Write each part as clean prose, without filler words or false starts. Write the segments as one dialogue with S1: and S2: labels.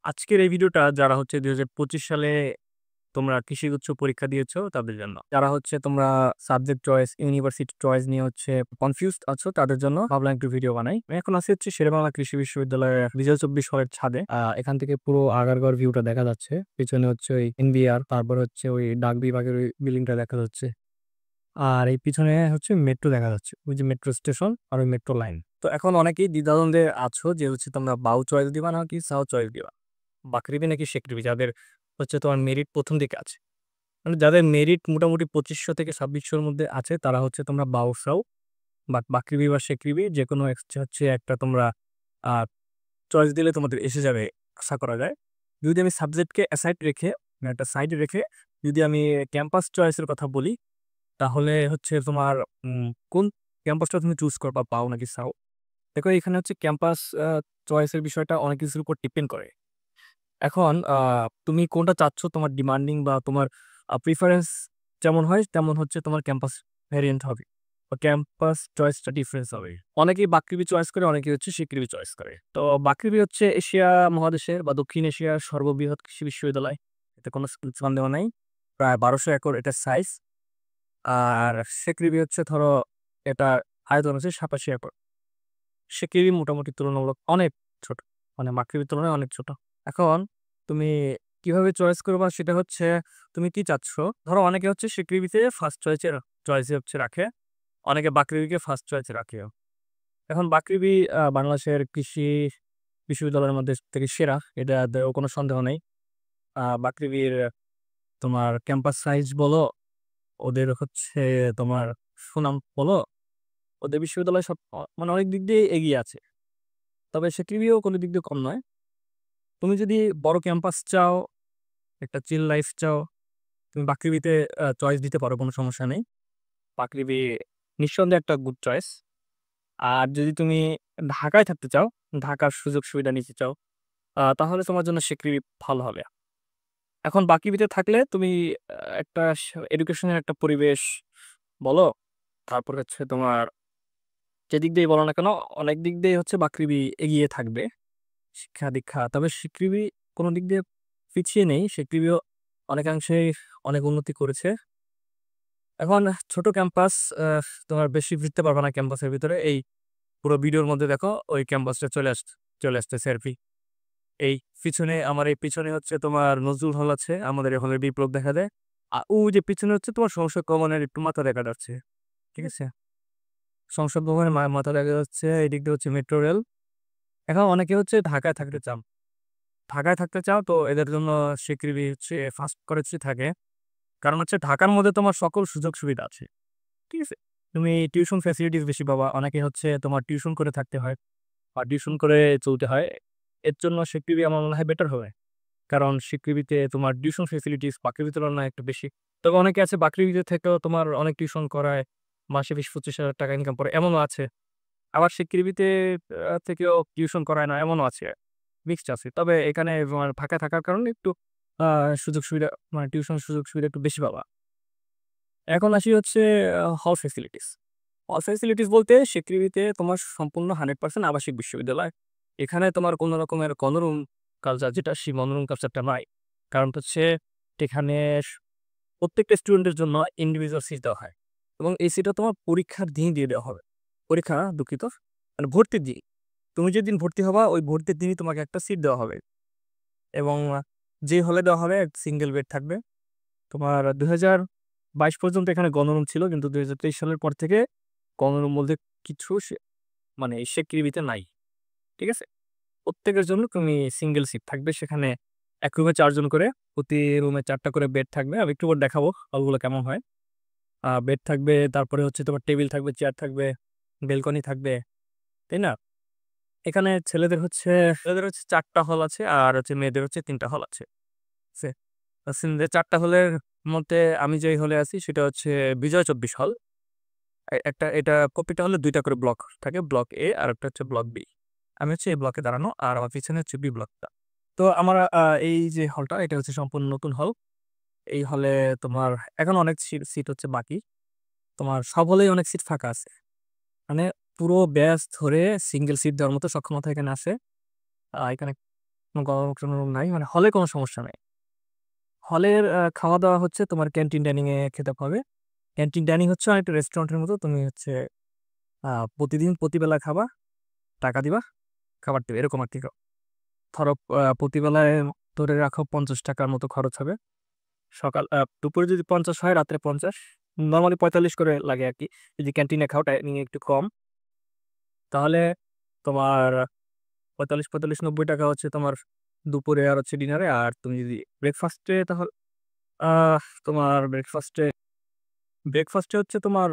S1: আজকের এই ভিডিওটা যারা হচ্ছে ২০২৫ সালে তোমরা কৃষি উচ্চ পরীক্ষা দিয়েছো তাদের জন্য। যারা হচ্ছে তোমরা সাবজেক্ট চয়েস, ইউনিভার্সিটি চয়েস নিয়ে হচ্ছে কনফিউজড আছো তাদের জন্য ভাবলাম একটু ভিডিও বানাই। আমি এখন আছি হচ্ছে শেরেবাংলা কৃষি বিশ্ববিদ্যালয়ের ২০২৪ হলের ছাদে। এখান থেকে পুরো আগারগাঁওর ভিউটা দেখা যাচ্ছে। পিছনে হচ্ছে ওই এনবিআর, তারপর হচ্ছে ওই ডাক বিভাগের ওই বিল্ডিংটা দেখা যাচ্ছে। আর এই পিছনে হচ্ছে মেট্রো দেখা যাচ্ছে। ওই যে মেট্রো স্টেশন আর ওই মেট্রো লাইন। তো এখন অনেকেই দ্বিধাদ্বন্দ্বে আছো যে হচ্ছে তোমরা বাউ চয়েস দিবা নাকি সাউ চয়েস দিবা। বাকৃবি নাকি শেকৃবি যাদের হচ্ছে তোমার মেরিট ১ম দিকে আছে। মানে যাদের মেরিট মোটামুটি ২৫০০ থেকে ২৬০০-র মধ্যে আছে তারা হচ্ছে তোমরা বাউসাও বাট বাকৃবি বা শেকৃবি যেকোনো হচ্ছে একটা তোমরা আ চয়েস দিলে তোমাদের এসে যাবে আশা করা যায়। যদি আমি সাবজেক্টকে অ্যাসাইড রেখে একটা সাইডে রেখে যদি আমি ক্যাম্পাস চয়েসের কথা বলি তাহলে হচ্ছে তোমার কোন ক্যাম্পাসটা তুমি চুজ করবা বাও নাকি সাও? দেখো এখানে হচ্ছে ক্যাম্পাস চয়েসের বিষয়টা অনেক কিছুর উপর ডিপেন্ড করে। এখন তুমি কোনটা চাচ্ছ তোমার ডিমান্ডিং বা তোমার প্রিফারেন্স যেমন হয় তেমন হচ্ছে তোমার ক্যাম্পাস ভেরিয়েন্ট হবে বা ক্যাম্পাস চয়েসটা ডিফারেন্স হবে। অনেকেই বাকৃবি চয়েস করে, অনেকেই হচ্ছে সিকৃবি চয়েস করে। তো বাকৃবি হচ্ছে এশিয়া মহাদেশের বা দক্ষিণ এশিয়ার সর্ববৃহৎ কৃষি বিশ্ববিদ্যালয়। এতে কোনো সন্দেহ নাই। প্রায় ১২০০ একর এটার সাইজ। আর সিকৃবি হচ্ছে ধরো এটার আয়তন হচ্ছে ৮৭ একর। সিকৃবি মোটামুটি তুলনামূলক অনেক ছোট। মানে বাকৃবির তুলনায় অনেক ছোট। এখন তুমি কিভাবে চয়েস করবা সেটা হচ্ছে তুমি কি চাচ্ছ? ধরো অনেকে হচ্ছে সিকৃবিতে ফার্স্ট চয়েসে হচ্ছে রাখে। অনেকে বাকৃবিকে ফার্স্ট চয়েসে রাখেও। এখন বাকৃবি বাংলাদেশের কৃষি বিশ্ববিদ্যালয়ের মধ্যে থেকে সেরা। এটাতেও কোনো সন্দেহ নেই। বাকৃবির তোমার ক্যাম্পাস সাইজ বলো, ওদের হচ্ছে তোমার সুনাম বলো, ওদের বিশ্ববিদ্যালয় সব মানে অনেক দিক দিয়ে এগিয়ে আছে। তবে সিকৃবিও কোনো দিক দিয়ে কম নয়। তুমি যদি বড় ক্যাম্পাস চাও, একটা চিল লাইফ চাও, তুমি বাকৃবিতে চয়েস দিতে পারো, কোনো সমস্যা নেই। বাকৃবি নিঃসন্দেহে একটা গুড চয়েস। আর যদি তুমি ঢাকায় থাকতে চাও, ঢাকার সুযোগ সুবিধা নিতে চাও, তাহলে তোমার জন্য সিকৃবি ভালো হবে। এখন বাকৃবিতে থাকলে তুমি একটা এডুকেশনের একটা পরিবেশ বলো, তারপর হচ্ছে তোমার যেদিক দিয়েই বলো না কেন, অনেক দিক দিয়েই হচ্ছে বাকৃবি এগিয়ে থাকবে শিক্ষা-দীক্ষা। তবে সিকৃবি কোনো দিক দিয়ে পিছিয়ে নেই। সিকৃবিও অনেকাংশেই অনেক উন্নতি করেছে। এখন ছোট ক্যাম্পাস তোমার বেশি ফিরতে পারবা না ক্যাম্পাসের ভিতরে। এই পুরো ভিডিওর মধ্যে দেখো ওই ক্যাম্পাসটা চলে আসতেছে আরকি। আমার এই পিছনে হচ্ছে তোমার নজরুল হল আছে। আমাদের এই হলের বিপ্লব দেখা যায়। ওই যে পিছনে হচ্ছে তোমার সংসদ ভবনের একটু মাথা দেখা যাচ্ছে। ঠিক আছে? সংসদ ভবনের মাথা দেখা যাচ্ছে। এদিক দিয়ে হচ্ছে মেট্রো রেল। এখন অনেকে হচ্ছে ঢাকায় থাকতে চাও তো এদের জন্য সিকৃবি হচ্ছে ফার্স্ট করেছি থাকে। কারণ হচ্ছে ঢাকার মধ্যে তোমার সকল সুযোগ সুবিধা আছে। ঠিক আছে? তুমি টিউশন ফ্যাসিলিটিস বেশি পাবা। অনেকে হচ্ছে তোমার টিউশন করে থাকতে হয় বা টিউশন করে চলতে হয়। এর জন্য সিকৃবি আমার মনে হয় বেটার হবে। কারণ সিকৃবিতে তোমার টিউশন ফ্যাসিলিটিস বাকৃবির তুলনায় একটু বেশি। তবে অনেকে আছে বাকৃবিতে থেকেও তোমার অনেক টিউশন করায়, মাসে ২০-২৫ হাজার টাকা ইনকাম করে এমনও আছে। আবার সিকৃবিতে থেকেও টিউশন করায় না এমনও আছে। মিক্সড আছে। তবে এখানে তোমার ঢাকায় থাকার কারণে একটু আ সুযোগ সুবিধা মানে টিউশন সুযোগ সুবিধা একটু বেশি পাবা। এখন আসি হচ্ছে হল ফ্যাসিলিটিস। হল ফ্যাসিলিটিস বলতে সিকৃবিতে তোমার সম্পূর্ণ 100% আবাসিক বিশ্ববিদ্যালয়। এখানে তোমার কোন রকমের গণরুম কালচার যেটা সেই গণরুম কালচারটা নাই। কারণ হচ্ছে এখানে স প্রত্যেকটা স্টুডেন্টের জন্য ইন্ডিভিজুয়াল সিট দেওয়া হয় এবং এই সিটটা তোমার পরীক্ষার দিন দিয়ে দেওয়া হবে। পরীক্ষা না, দুঃখিত। মানে ভর্তির দিন। তুমি যেদিন ভর্তি হবা ওই ভর্তির দিনই তোমাকে একটা সিট দেওয়া হবে এবং যে হলে দেওয়া হবে সিঙ্গেল বেড থাকবে। তোমার ২০২২ পর্যন্ত এখানে গণরুম ছিল কিন্তু ২০২৩ সালের পর থেকে গণরুম বলতে কিছু মানে এই সিকৃবিতে নাই। ঠিক আছে? প্রত্যেকের জন্য তুমি সিঙ্গেল সিট থাকবে সেখানে। এক রুমে ৪ জন করে, প্রতি রুমে ৪ টা করে বেড থাকবে। আমি একটু পর দেখাবো হলগুলো কেমন হয়। বেড থাকবে, তারপরে হচ্ছে তোমার টেবিল থাকবে, চেয়ার থাকবে, বেলকনি থাকবে। তাই না? এখানে ছেলেদের হচ্ছে ৪ টা হল আছে আর হচ্ছে মেয়েদের হচ্ছে ৩ টা হল আছে। আছে। সিনদের ৪ টা হলের মধ্যে আমি যেই হলে আছি সেটা হচ্ছে বিজয় ২৪ হল। এটা প্রত্যেকটা হলে ২ টা করে ব্লক থাকে। ব্লক এ আরেকটা হচ্ছে ব্লক বি। আমি হচ্ছে এ ব্লকে দাঁড়ানো আর আমার পিছনে হচ্ছে বি ব্লকটা। তো আমার এই যে হলটা এটা হচ্ছে সম্পূর্ণ নতুন হল। এই হলে তোমার এখন অনেক সিট হচ্ছে বাকি। তোমার সব হলেই অনেক সিট ফাঁকা আছে। মানে পুরো ব্যাচ ধরে সিঙ্গেল সিট দেওয়ার মতো সক্ষমতা এখানে আছে। এখানে কোনো গণরক্ষণ নাই, মানে হলে কোনো সমস্যা নাই। হলের খাওয়া দাওয়া হচ্ছে তোমার ক্যান্টিন ডাইনিং এ খেতে হবে। ক্যান্টিন ডাইনিং হচ্ছে অনেকটা রেস্টুরেন্টের মতো। তুমি হচ্ছে প্রতিদিন প্রতিবেলা খাবা, টাকা দিবা, খাবার দিবে, এরকম আর কি। ধরো প্রতিবেলায় ধরে রাখো 50 টাকার মতো খরচ হবে। সকাল দুপুরে যদি 50 হয়, রাত্রে 50, নর্মালি 45 করে লাগে আর কি। যদি ক্যান্টিনে খাও ডাইনিং একটু কম, তাহলে তোমার 45, 45, 90 টাকা হচ্ছে তোমার দুপুরে আর হচ্ছে ডিনারে। আর তুমি যদি ব্রেকফাস্টে, তাহলে তোমার ব্রেকফাস্টে হচ্ছে তোমার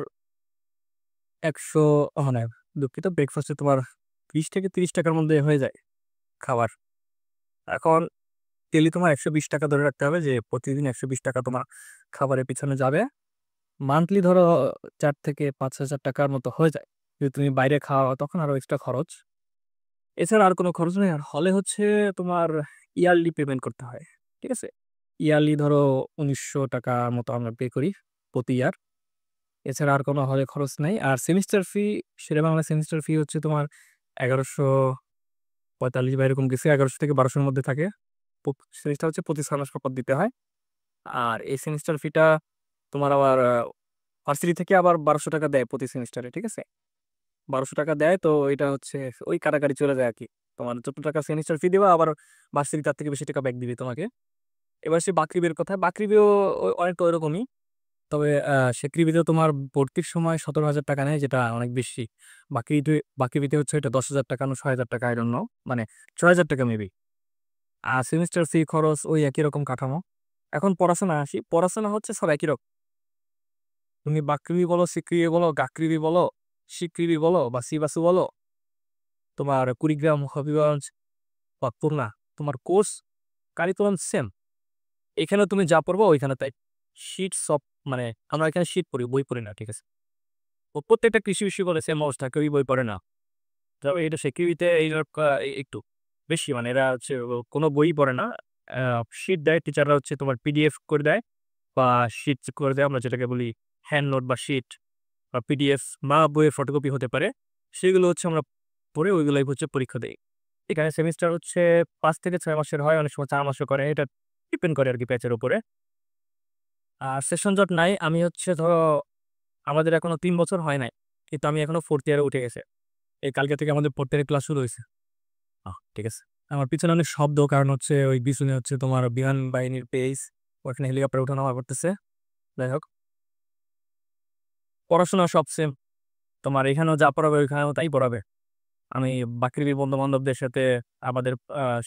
S1: 100, মানে দুঃখিত, ব্রেকফাস্টে তোমার 20 থেকে 30 টাকার মধ্যে হয়ে যায় খাবার। এখন ডেলি তোমার 120 টাকা ধরে রাখতে হবে, যে প্রতিদিন 120 টাকা তোমার খাবারের পিছনে যাবে। মান্থলি ধরো 4 থেকে 5 হাজার টাকার মতো হয়ে যায়। যদি তুমি বাইরে খাওয়া তখন আরো এক্সট্রা খরচ। এছাড়া আর কোনো খরচ নেই। আর হলে হচ্ছে তোমার ইয়ারলি পেমেন্ট করতে হয়, ঠিক আছে? ইয়ারলি ধরো 1900 টাকার মতো আমরা পে করি প্রতি ইয়ার। এছাড়া আর কোনো হলে খরচ নেই। আর সেমিস্টার ফি, শেরে বাংলা সেমিস্টার ফি হচ্ছে তোমার 1145 বা এরকম কিছু, 1100 থেকে 1200-র মধ্যে থাকে। সেমিস্টার হচ্ছে প্রতি 6 মাস পর পর দিতে হয়। আর এই সেমিস্টার ফিটা তোমার আবার ভার্সিটি থেকে আবার 1200 টাকা দেয় প্রতি সেমিস্টারে, ঠিক আছে? 1200 টাকা দেয়, তো এটা হচ্ছে ওই কাটাকাটি চলে যায় আর কি। তোমার যত টাকা সেমিস্টার ফি দিবা, আবার ভার্সিটি তার থেকে বেশি টাকা ব্যাক দিবে তোমাকে। এবার সে বাকরিবির কথা, বাকরিবিও অনেকটা ওইরকমই। তবে সে কৃবিতে তোমার ভর্তির সময় 17,000 টাকা নেয়, যেটা অনেক বেশি। বাকরিবিতে হচ্ছে এটা 10,000 টাকা, 6,000 টাকা, আই ডোন্ট নো, মানে 6,000 টাকা মেবি। আর সেমিস্টার ফি খরচ ওই একই রকম কাঠামো। এখন পড়াশোনা আসি, পড়াশোনা হচ্ছে সব একই রকম। তুমি বাকৃবি বলো, সিকৃবি বলো, গাকৃবি বলো, সিকৃবি বলো, বা সিবাসু বলো, তোমার কুড়িগ্রাম, হবিগঞ্জ বা খুলনা, তোমার কোর্স কারিকুলাম সেম। এখানে তুমি যা পড়বো ওইখানে তাই। শীট সব, মানে আমরা এখানে শীট পড়ি, বই পড়ি না, ঠিক আছে? ও প্রত্যেকটা কৃষি বিশ্ববিদ্যালয়ে সেম অবস্থা, কেউই বই পড়ে না। তবে এটা সিকিউরিতে এই একটু বেশি, মানে এরা হচ্ছে কোনো বই পড়ে না। শীট দেয় টিচাররা, হচ্ছে তোমার পিডিএফ করে দেয় বা শীট করে দেয়, আমরা যেটাকে বলি হ্যান্ড নোট বা শীট বা পিডিএফ বা বইয়ের ফটোকপি হতে পারে। সেগুলো হচ্ছে আমরা পড়ে ওইগুলাই হচ্ছে পরীক্ষা দেই। এখানে সেমিস্টার হচ্ছে 5 থেকে 6 মাসের হয়, অনেক সময় 4 মাসও করে, এটা ডিপেন্ড করে আর কি ব্যাচের উপরে। আর সেশন জট নাই। আমি হচ্ছে ধরো আমাদের এখনো 3 বছর হয় নাই, কিন্তু আমি এখনো 4th ইয়ারে উঠে গেছে। এই কালকে থেকে আমাদের 4th ইয়ারের ক্লাস শুরু হয়েছে। ঠিক আছে। আমার পিছনে অনেক শব্দ, কারণ হচ্ছে ওই পিছনে হচ্ছে তোমার বিমান বাহিনীর বেস, ওখানে হেলিকপ্টার উঠানো করতেছে। যাই হোক, পড়াশোনা সব সেম। তোমার এখানেও যা পড়াবে ওইখানেও তাই পড়াবে। আমি বাকৃবি বন্ধু বান্ধবদের সাথে আমাদের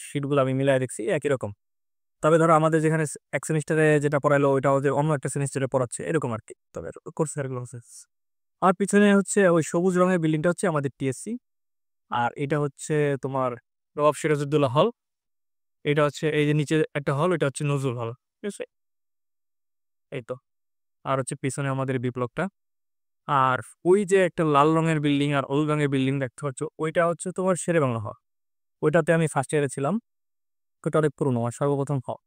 S1: শিটগুলো আমি মিলাই দেখছি, একই রকম। তবে ধরো আমাদের যেখানে এক সেমিস্টারে যেটা পড়াইলো, ওইটা ওদের অন্য একটা সেমিস্টারে পড়াচ্ছে, এরকম আর কি। তবে কোর্স এগুলো হচ্ছে। আর পিছনে হচ্ছে ওই সবুজ রঙের বিল্ডিংটা হচ্ছে আমাদের টিএসসি। আর এটা হচ্ছে তোমার নবাব সিরাজউদ্দৌলা হল। এটা হচ্ছে এই যে নিচে একটা হল, এটা হচ্ছে নজরুল হল, ঠিক আছে? এই তো। আর হচ্ছে পিছনে আমাদের বিপ্লবটা। আর ওই যে একটা লাল রঙের বিল্ডিং আর হলুদ রঙের বিল্ডিং দেখতে পাচ্ছ, ওইটা হচ্ছে তোমার শেরে বাংলা হল। ওইটাতে আমি ফার্স্ট ইয়ারে ছিলাম। ওটা অনেক পুরোনো, আমার সর্বপ্রথম হল।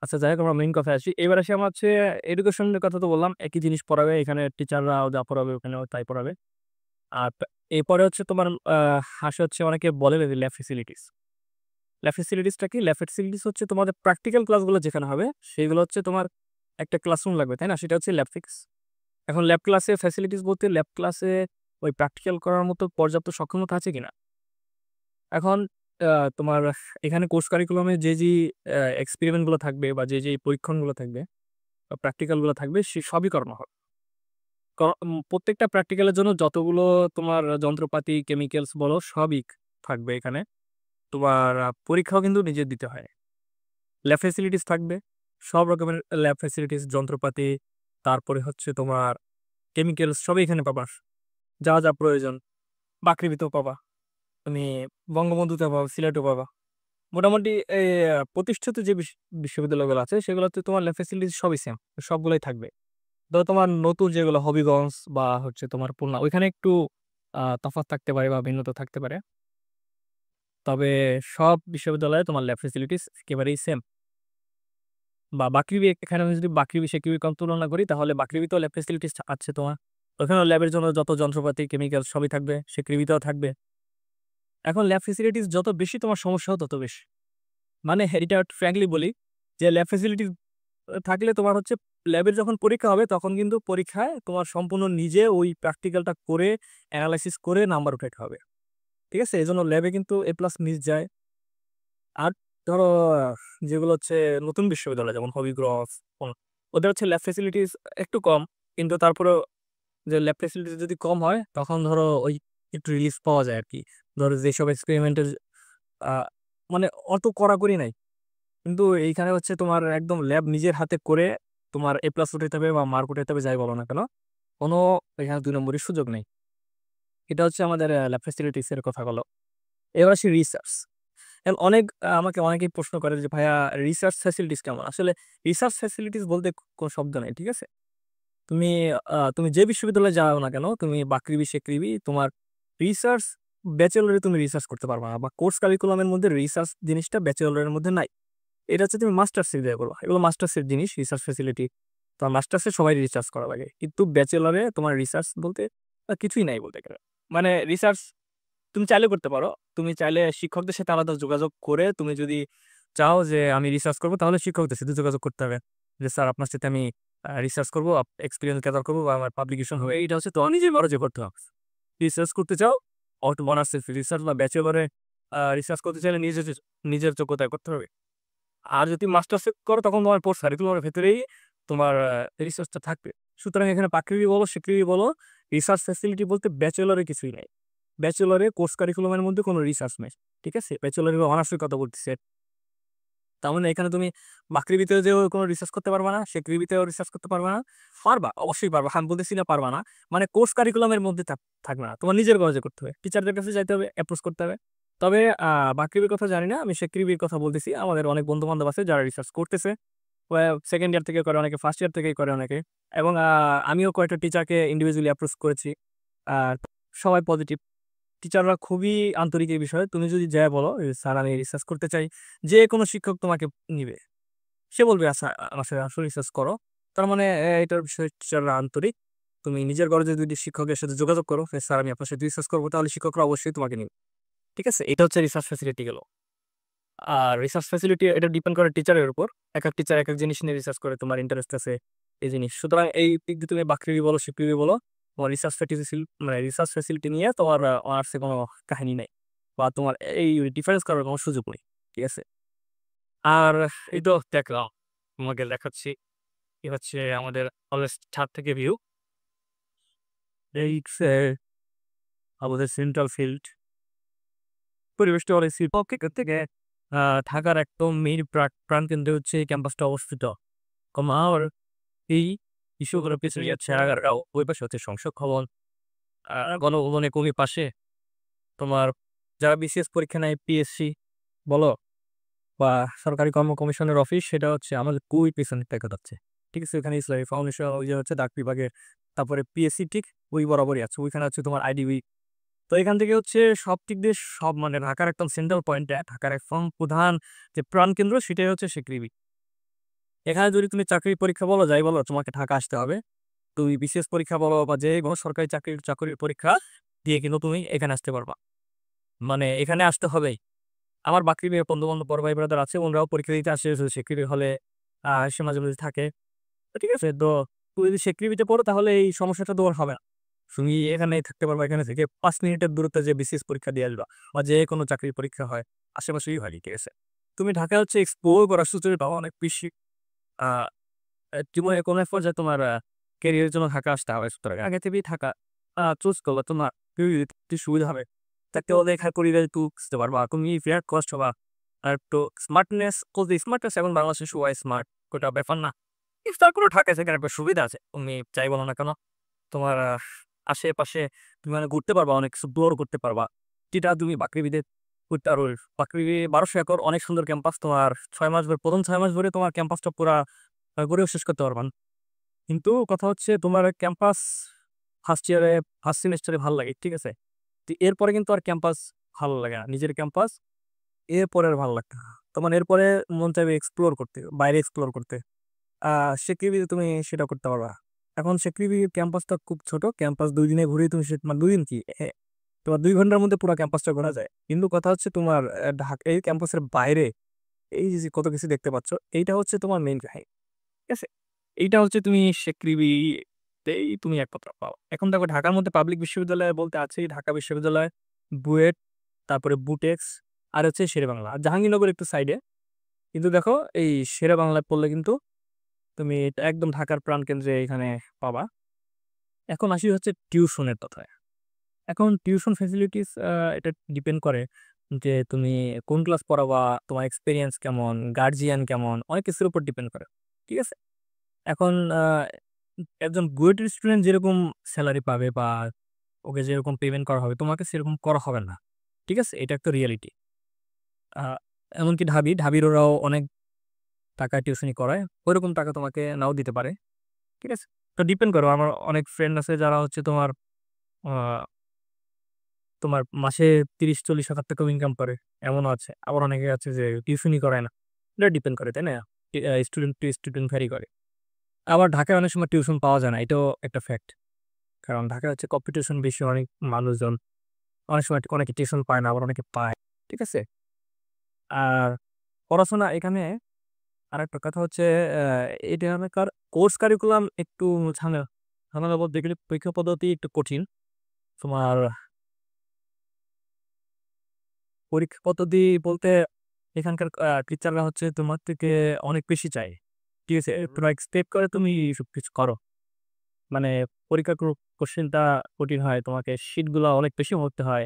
S1: আচ্ছা, যাই হোক, আমরা মেইন কথা আসি। এবার আসি আমার হচ্ছে এডুকেশনের কথা। তো বললাম একই জিনিস পড়াবে এখানে, টিচাররা যা পড়াবে ওখানেও তাই পড়াবে। আর এরপরে হচ্ছে তোমার হাসে হচ্ছে অনেকে বলে ল্যাব ফেসিলিটিস। ল্যাব ফেসিলিটিসটা কি? ল্যাব ফেসিলিটিস হচ্ছে তোমাদের প্র্যাকটিক্যাল ক্লাসগুলো যেখানে হবে, সেগুলো হচ্ছে তোমার একটা ক্লাসরুম লাগবে, তাই না? সেটা হচ্ছে ল্যাব ফিক্স। এখন ল্যাব ক্লাসে ফ্যাসিলিটিস বলতে, ল্যাব ক্লাসে ওই প্র্যাকটিক্যাল করার মতো পর্যাপ্ত সক্ষমতা আছে কিনা। এখন তোমার এখানে কোর্স কারিকুলামে যে এক্সপেরিমেন্টগুলো থাকবে বা যে পরীক্ষণগুলো থাকবে বা প্র্যাকটিক্যালগুলো থাকবে, সে সবই করানো হবে। প্রত্যেকটা প্র্যাকটিক্যালের জন্য যতগুলো তোমার যন্ত্রপাতি, কেমিক্যালস বলো, সবই থাকবে এখানে। তোমার পরীক্ষাও কিন্তু নিজে দিতে হয়। ল্যাব ফ্যাসিলিটিস থাকবে, সব রকমের ল্যাব ফ্যাসিলিটিস, যন্ত্রপাতি, তারপরে হচ্ছে তোমার কেমিক্যালস সবই এখানে পাবা। যা যা প্রয়োজন বাকৃবিতেও পাবা, তুমি বঙ্গবন্ধুতে পাবা, সিলেটও পাবা। মোটামুটি এই প্রতিষ্ঠিত যে বিশ্ববিদ্যালয়গুলো আছে, সেগুলোতে তোমার ল্যাব ফ্যাসিলিটিস সবই সেম, সবগুলোই থাকবে। তো তোমার নতুন যেগুলো হবিগঞ্জ বা হচ্ছে তোমার খুলনা, ওইখানে একটু তফাৎ থাকতে পারে বা ভিন্নতা থাকতে পারে। তবে সব বিশ্ববিদ্যালয়ে তোমার ল্যাব ফ্যাসিলিটিস একেবারেই সেম। বা বাকৃবি, এখানে আমি যদি বাকৃবি সেকৃবি কম তুলনা করি, তাহলে বাকৃবিতেও ল্যাব ফ্যাসিলিটিস আছে তোমার। ওখানেও ল্যাবের জন্য যত যন্ত্রপাতি, কেমিক্যাল সবই থাকবে, সেকৃবিতেও থাকবে। এখন ল্যাব ফ্যাসিলিটিস যত বেশি, তোমার সমস্যাও তত বেশি। মানে এটা ফ্র্যাঙ্কলি বলি যে ল্যাব ফ্যাসিলিটি থাকলে তোমার হচ্ছে ল্যাবের যখন পরীক্ষা হবে তখন কিন্তু পরীক্ষায় তোমার সম্পূর্ণ নিজে ওই প্র্যাকটিক্যালটা করে অ্যানালাইসিস করে নাম্বার উঠাতে হবে। ঠিক আছে? এজন্য ল্যাবে কিন্তু A+ মিস যায়। আর ধরো যেগুলো হচ্ছে নতুন বিশ্ববিদ্যালয় যেমন হবিগঞ্জ ওদের হচ্ছে ল্যাব ফ্যাসিলিটিস একটু কম। কিন্তু তারপরেও যে ল্যাব ফ্যাসিলিটি যদি কম হয় তখন ধরো ওই একটু রিলিফ পাওয়া যায় আরকি। ধরো যেসব এক্সপেরিমেন্টের আ মানে অত কড়াকড়ি নাই। কিন্তু এইখানে হচ্ছে তোমার একদম ল্যাব নিজের হাতে করে তোমার A+ উঠাইতে হবে বা মার্ক উঠাইতে হবে যাই বলো না কেন। কোনো এখানে ২ নম্বরের সুযোগ নেই। এটা হচ্ছে আমাদের ল্যাব ফ্যাসিলিটিস এর কথা হলো। এবার আসি রিসার্চ। এখন আমাকে অনেকেই প্রশ্ন করে যে, "ভাইয়া রিসার্চ ফ্যাসিলিটিস কেমন?" আসলে রিসার্চ ফ্যাসিলিটিস বলতে কোনো শব্দ নাই। ঠিক আছে? তুমি তুমি যে বিশ্ববিদ্যালয়ে যাও না কেন, তুমি বাকৃবি, সেকৃবি তোমার রিসার্চ ব্যাচেলরে তুমি রিসার্চ করতে পারবা না বা কোর্স কারিকুলামের মধ্যে রিসার্চ জিনিসটা ব্যাচেলরের মধ্যে নাই। এটা হচ্ছে তুমি মাস্টার্সে দিয়ে করবা। এগুলো মাস্টার্সের জিনিস রিসার্চ ফ্যাসিলিটি। তো মাস্টার্সে সবাই রিসার্চ করা লাগে। কিন্তু ব্যাচেলরে তোমার রিসার্চ বলতে কিছুই নাই বলতে গেলে। মানে রিসার্চ তুমি চাইলে করতে পারো। তুমি চাইলে শিক্ষকদের সাথে আলাদা যোগাযোগ করে তুমি যদি চাও যে আমি রিসার্চ করব তাহলে শিক্ষকদের সাথে যোগাযোগ করতে হবে। যে স্যার আপনার সাথে আমি রিসার্চ করব, এক্সপেরিয়েন্স গ্যাদার করব বা আমার পাবলিকেশন হবে। এইটা হচ্ছে তোমার নিজের খরচে করতে হবে। রিসার্চ করতে চাও অটো অনার্সের রিসার্চ বা ব্যাচেলরে রিসার্চ করতে চাইলে নিজের যোগ্যতায় করতে হবে। আর যদি মাস্টার্সে করো তখন তোমার পোস্ট কারিকুলামের ভেতরেই তোমার রিসার্চটা থাকবে। সুতরাং এখানে পাকৃবি বলো, সিকৃবি বলো, রিসার্চ ফ্যাসিলিটি বলতে ব্যাচেলরে কিছুই নাই। ব্যাচেলরে কোর্স কারিকুলামের মধ্যে কোনো রিসার্চ নাই। ঠিক আছে? ব্যাচেলরে অনার্সের কথা বলতেছি। তার মানে এখানে তুমি বাকৃবিতেও যেও কোনো রিসার্চ করতে পারবা না, সেকৃবিতেও রিসার্চ করতে পারবা না। পারবা, অবশ্যই পারবা। আমি বলতেছি না পারবা না। মানে কোর্স কারিকুলামের মধ্যে থাকবে না। তোমার নিজের কলেজে করতে হবে। টিচারদের কাছে যাইতে হবে, অ্যাপ্রোচ করতে হবে। তবে বাকৃবির কথা জানি না। আমি সেকৃবির কথা বলতেছি। আমাদের অনেক বন্ধু-বান্ধব আছে যারা রিসার্চ করতেছে। 2nd ইয়ার থেকে করে অনেকে, 1st ইয়ার থেকেই করে অনেকে। এবং আমিও কয়েকটা টিচারকে ইন্ডিভিজুয়ালি অ্যাপ্রোচ করেছি। আ সবাই পজিটিভ। টিচাররা খুবই আন্তরিক এই বিষয়ে। তুমি যদি যায়া বলো, "স্যার আমি রিসার্চ করতে চাই।" যেকোনো শিক্ষক তোমাকে নিবে। সে বলবে, "আচ্ছা আমার সাথে আসো রিসার্চ করো।" তার মানে এটার বিষয়ে টিচাররা আন্তরিক। তুমি নিজের গরজে যদি শিক্ষকের সাথে যোগাযোগ করো, যে, "স্যার আমি আপনার সাথে রিসার্চ করব।" তাহলে শিক্ষকরা অবশ্যই তোমাকে নিবে। ঠিক আছে? এটা হচ্ছে রিসার্চ ফ্যাসিলিটি গেল। আর রিসার্চ ফ্যাসিলিটি এটা ডিপেন্ড করে টিচারের উপর। একেক টিচার একেক জিনিস নিয়ে রিসার্চ করে, তোমার ইন্টারেস্ট আছে এই জিনিস। সুতরাং এই দিক দিয়ে তুমি বাকৃবি বলো, সিকৃবি বলো, তোমার রিসার্চ ফ্যাসিলিটি নিয়ে তোমার অনার্সে কোনো কাহিনী নাই। বা তোমার এই ডিফারেন্স করার কোনো সুযোগ নেই। ঠিক আছে? আর এই তো দেখলাম, তোমাকে দেখাচ্ছি। এই হচ্ছে আমাদের কলেজ ছাদ থেকে ভিউ। এই হচ্ছে আমাদের সেন্ট্রাল ফিল্ড। পরিবেশটা অনেক এখান থেকে আ ঢাকার একদম মেইন প্রাণকেন্দ্রে হচ্ছে এই ক্যাম্পাসটা অবস্থিত। আমার এই বিশ্ববিদ্যালয়ের পেছনে যাচ্ছে আগারগাঁও। ওই পাশে হচ্ছে সংসদ ভবন। গণভবনের খুবই পাশে তোমার যারা বিসিএস পরীক্ষা নেয় পিএসসি বলো বা সরকারি কমিশনের অফিস সেটা হচ্ছে আমাদের খুবই পেছনের দেখা যাচ্ছে। ঠিক আছে? ওখানে ইসলামী ফাউন্ডেশন ওই যে হচ্ছে ডাক বিভাগের তারপরে পিএসসি ঠিক ওই বরাবরই আছে। ওইখানে হচ্ছে তোমার আইডিবি। তো এখান থেকে হচ্ছে সব দিক দিয়ে সব মানে ঢাকার একদম সেন্ট্রাল পয়েন্টে ঢাকার একদম প্রধান যে প্রাণকেন্দ্র সেটাই হচ্ছে সিকৃবি। এখানে যদি তুমি চাকরির পরীক্ষা বলো যাই বলো তোমাকে ঢাকা আসতে হবে। তুমি বিসিএস পরীক্ষা বলো বা যেকোনো সরকারি চাকরির পরীক্ষা দিয়ে কিন্তু তুমি এখানে আসতে পারবা। মানে এখানে আসতে হবেই। আমার বাকৃবির বন্ধু-বান্ধব বড় ভাই ব্রাদার আছে ওরাও পরীক্ষা দিতে আসে সেকৃবি হলে এসে মাঝে, মাঝে থাকে। তো ঠিক আছে? তো তুমি যদি সেকৃবিতে পড়ো তাহলে এই সমস্যাটা তোমার হবে না। তুমি এখানেই থাকতে পারবা। এখানে থেকে ৫ মিনিটের দূরত্বে যে বিসিএস পরীক্ষা দিয়ে আসবা বা যেকোনো চাকরির পরীক্ষা হয় আশেপাশেই হয়। ঠিক আছে? তুমি ঢাকায় হচ্ছে এক্সপ্লোর করার সুযোগ পাবা অনেক বেশি। আ জীবনের কোনো এক পর্যায়ে তোমার ক্যারিয়ারের জন্য ঢাকা আসতে হবে। সুতরাং আগে থেকেই ঢাকা চুজ করলে তোমার একটু সুবিধা হবে। থাকতে হলে এখানে পরিবার একটু বুঝতে পারবা। তুমি ফেয়ার কস্ট হবা। আর একটু স্মার্টনেস এখন বাংলাদেশের সবাই স্মার্ট। ওটা ব্যাপার না। তারপরেও ঢাকায় সেখানে একটা সুবিধা আছে। তুমি যাই বলো না কেন তোমার আশেপাশে তুমি মানে ঘুরতে পারবা, অনেক এক্সপ্লোর করতে পারবা। যেটা তুমি বাকৃবিতে করতে পারো। বাকৃবি ১২০০ একর অনেক সুন্দর ক্যাম্পাস। তোমার ৬ মাস ধরে ১ম ৬ মাস ধরে তোমার ক্যাম্পাসটা পুরা ঘুরেও শেষ করতে পারবা না। কিন্তু কথা হচ্ছে তোমার ক্যাম্পাস ফার্স্ট ইয়ারে, ফার্স্ট সেমেস্টারে ভাল লাগে। ঠিক আছে? তো এরপরে কিন্তু আর ক্যাম্পাস ভালো লাগে না। নিজের ক্যাম্পাস এরপরে আর ভালো লাগবে না। তোমার এরপরে মন চাইবে এক্সপ্লোর করতে, বাইরে এক্সপ্লোর করতে। আ সিকিউরিটিতে তুমি সেটা করতে পারবা। এখন সিকিউরিটির ক্যাম্পাসটা খুব ছোট। ক্যাম্পাস ২ দিনে ঘুরেই তুমি মানে ২ দিন কি তোমার ২ ঘন্টার মধ্যে পুরা ক্যাম্পাসটা ঘোরা যায়। কিন্তু কথা হচ্ছে তোমার এই ক্যাম্পাসের বাইরে এই যে কত কিছু দেখতে পাচ্ছ, এইটা হচ্ছে তোমার মেইন কাহিনী। ঠিক আছে, এইটা হচ্ছে তুমি শেকৃবিতেই তুমি একমাত্র পাও। এখন দেখো ঢাকার মধ্যে পাবলিক বিশ্ববিদ্যালয় বলতে আছেই ঢাকা বিশ্ববিদ্যালয়, বুয়েট, তারপরে বুটেক্স, আর হচ্ছে শেরেবাংলা, আর জাহাঙ্গীরনগর একটু সাইডে। কিন্তু দেখো এই শেরেবাংলায় পড়লে কিন্তু তুমি এটা একদম ঢাকার প্রাণকেন্দ্রে এখানে পাবা। এখন আসি হচ্ছে টিউশনের কথায়। এখন টিউশন ফ্যাসিলিটিস এটা ডিপেন্ড করে যে তুমি কোন ক্লাস পড়াবা, তোমার এক্সপেরিয়েন্স কেমন, গার্জিয়ান কেমন, অনেক কিছুর উপর ডিপেন্ড করে। ঠিক আছে, এখন একজন বুয়েটের স্টুডেন্ট যেরকম স্যালারি পাবে বা ওকে যেরকম পেমেন্ট করা হবে তোমাকে সেরকম করা হবে না। ঠিক আছে, এটা একটা রিয়েলিটি। এমনকি ঢাবির ওরাও অনেক টাকা টিউশনি করায়, ওইরকম টাকা তোমাকে নাও দিতে পারে। ঠিক আছে, তো ডিপেন্ড করো। আমার অনেক ফ্রেন্ড আছে যারা হচ্ছে তোমার আহ, তোমার মাসে 30-40 হাজার টাকাও ইনকাম করে, এমনও আছে। আবার অনেকে আছে যে টিউশনই করায় না। এটা ডিপেন্ড করে, তাই না? স্টুডেন্ট টু স্টুডেন্ট ভ্যারি করে। আবার ঢাকায় অনেক সময় টিউশন পাওয়া যায় না, এটাও একটা ফ্যাক্ট। কারণ ঢাকায় হচ্ছে কম্পিটিশন বেশি, অনেক মানুষজন, অনেক সময় অনেকে টিউশন পায় না, আবার অনেকে পায়। ঠিক আছে, আর পড়াশোনা এখানে আর একটা কথা হচ্ছে এটা এখানকার কোর্স কারিকুলাম একটু ঝামেলা ঝামেলা বলতে গেলে পরীক্ষা পদ্ধতি একটু কঠিন। তোমার পরীক্ষা পদ্ধতি বলতে এখানকার টিচাররা হচ্ছে তোমার থেকে অনেক বেশি চাই। ঠিক আছে, তোমরা এক্সপেক্ট করে তুমি সবকিছু করো। মানে পরীক্ষার কোশ্চেনটা কঠিন হয়, তোমাকে শিটগুলো অনেক বেশি ভরতে হয়।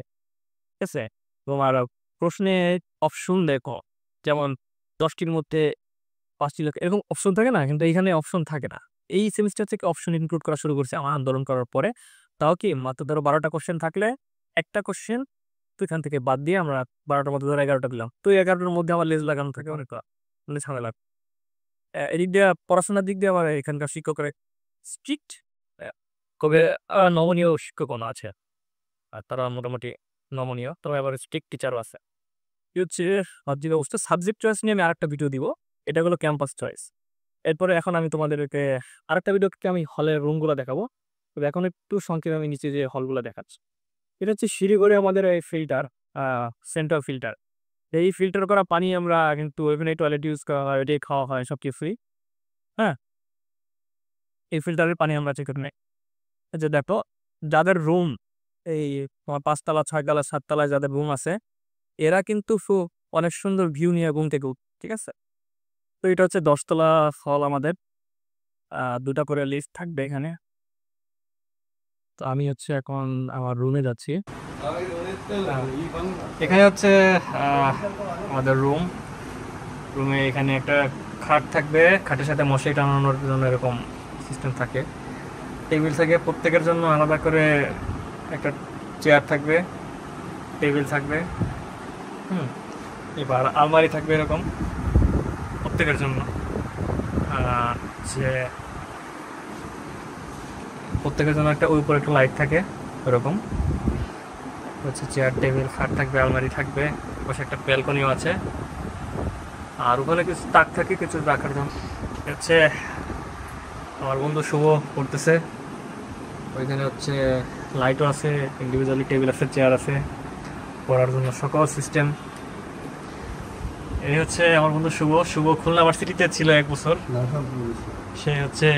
S1: ঠিক আছে, তোমার প্রশ্নে অপশন দেখো, যেমন 10টির মধ্যে 5টি লেখা এরকম অপশন থাকে না, কিন্তু এখানে অপশন থাকে না। এই সেমিস্টার থেকে অপশন ইনক্লুড করা শুরু করছে আমার আন্দোলন করার পরে। তাও কি মাত্র ধরো 12টা কোশ্চেন থাকলে একটা কোশ্চেন তো এখান থেকে বাদ দিয়ে আমরা 12টার মধ্যে ধরো 11টা দিলাম, তো 11টার মধ্যে আমার লেজ লাগানো থাকে অনেক, মানে ঝামেলা। এদিক দিয়ে পড়াশোনার দিক দিয়ে আবার এখানকার শিক্ষকের স্ট্রিক্ট, তবে নমনীয় শিক্ষকও আছে। আর তারা মোটামুটি নমনীয়, তবে আবার স্ট্রিক্ট টিচারও আছে। কি হচ্ছে রাজ্যিক অবস্থা। সাবজেক্ট চয়েস নিয়ে আমি আরেকটা ভিডিও দিব, এটা হলো ক্যাম্পাস চয়েস। এরপরে এখন আমি তোমাদেরকে আরেকটা ভিডিওতে আমি হলের রুমগুলো দেখাবো। তবে এখন একটু সংক্ষেপে আমি নিচে যে হলগুলো দেখাচ্ছি। এটা হচ্ছে শিলিগুড়ি আমাদের এই ফিল্টার, সেন্ট্রাল ফিল্টার। এই ফিল্টার করা পানি আমরা কিন্তু ওইখানে টয়লেট ইউজ করা হয়, ওইটাই খাওয়া হয় সব কিছুই। হ্যাঁ, এই ফিল্টারের পানি আমরা চেক করে নেই। এই যে দেখো, যাদের রুম এই তোমার 5তলা 6তলা 7তলায় যাদের রুম আছে, এরা কিন্তু অনেক সুন্দর ভিউ নিয়ে ঘুম থেকে ঠিক আছে। তো এটা হচ্ছে 10তলা হল আমাদের, দুটা করে লিস্ট থাকবে এখানে। তো আমি হচ্ছে এখন আমার রুমে যাচ্ছি। এখানে হচ্ছে আমাদের রুমে এখানে একটা খাট থাকবে, খাটের সাথে মশারি টানানোর জন্য এরকম সিস্টেম থাকে। টেবিল থাকে প্রত্যেকের জন্য আলাদা করে, একটা চেয়ার থাকবে, টেবিল থাকবে। এবার আলমারি থাকবে এরকম প্রত্যেকের জন্য। যে প্রত্যেকের জন্য একটা ওই উপরে একটা লাইট থাকে ওরকম হচ্ছে। চেয়ার টেবিল খাট থাকবে, আলমারি থাকবে, পাশে একটা ব্যালকনিও আছে। আর ওখানে কিছু তাক থাকে কিছু রাখার জন্য। হচ্ছে আমার বন্ধু শুভ পড়তেছে, ওইখানে হচ্ছে লাইটও আছে, ইন্ডিভিজুয়ালি টেবিল আছে, চেয়ার আছে, পড়ার জন্য সকল সিস্টেম। এই হচ্ছে আমার বন্ধু শুভ খুলনা ভার্সিটিতে ছিল 1 বছর। সে হচ্ছে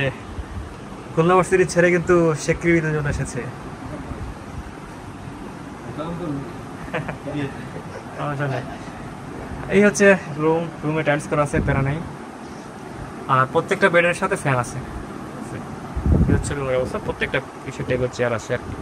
S1: খুলনা ভার্সিটি ছেড়ে কিন্তু শেকৃবিতে জন্য এসেছে। এই হচ্ছে রুমে টাইলস করা আছে, প্যারা নাই। আর প্রত্যেকটা বেডের সাথে ফ্যান আছে। এই হচ্ছে রুমের অবস্থা, প্রত্যেকটা কিছু টেবিল চেয়ার আছে আর কি।